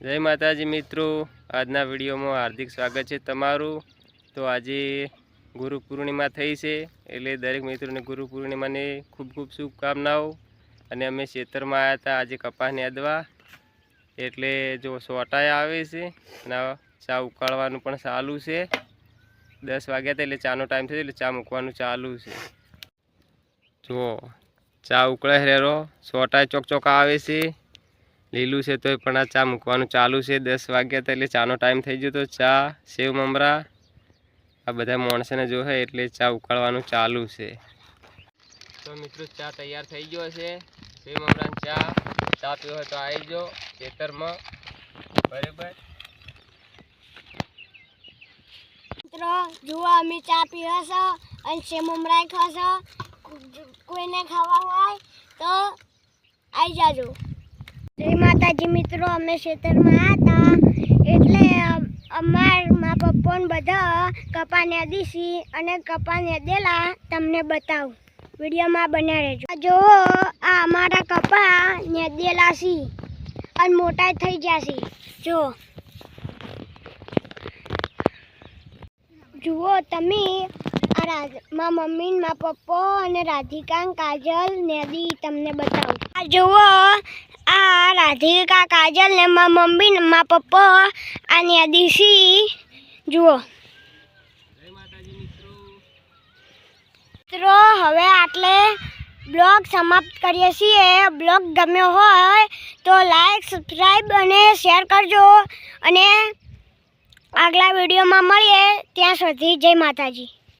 जय माताजी मित्रों, आजना विडियो में हार्दिक स्वागत है तमारू। तो आज गुरु पूर्णिमा थई से एटले दरेक मित्रों ने गुरु पूर्णिमा ने खूब खूब शुभकामनाओं। अने अमे खेतर में आया था आज कपास ने अदवा एटले जो सोटाया आवे छे अने चा उकाळवानुं पण चालू छे। 10 वाग्या था एटले चानो टाइम थयो एटले चा मूकवानुं चालू छे। जो चा उकळे हेरो सोटा चोक आवे छे लीलू से तो पण आ चा मूकवानुं चालू छे। 10 वाग्या था एटले चानो टाइम थई गयो तो चा सेव ममरा आ बधा माणसोने जो है एटले चा उकाळवानुं चालू छे। तो मित्रों चा तैयार थई गयो छे। सेव ममरा चा पीवो तो आई जो खेतर में बराबर। मित्रों जुओ अमे चा पीवा छो अने सेव ममरा खाओ छो। कोईने खावा होय तो आई जाजो। जय माताजी मित्रों, अमे खेतर में आया था एटले अमार मा पप्पा ने बधा कपा ने दीसी अने कपा ने देला तमने बताऊं। वीडियो में बना रहेजो। जो आ अमारा कपा ने देला सी अने मोटा थई जासी। जो जुओ तमे मा मम्मी मा पप्पा अने राधिका काजल ने दी तमने बताऊं। आ जुओ आ राधिका काजल ने मा मम्मी मा पप्पा आने दीसी। जुओ मित्रों हवे आटले ब्लॉग समाप्त करीए छीए। ब्लॉग गम्यो होय तो लाइक सब्सक्राइब अने शेयर करजो अने आगला वीडियो में मळीए। त्यां सुधी जय माताजी।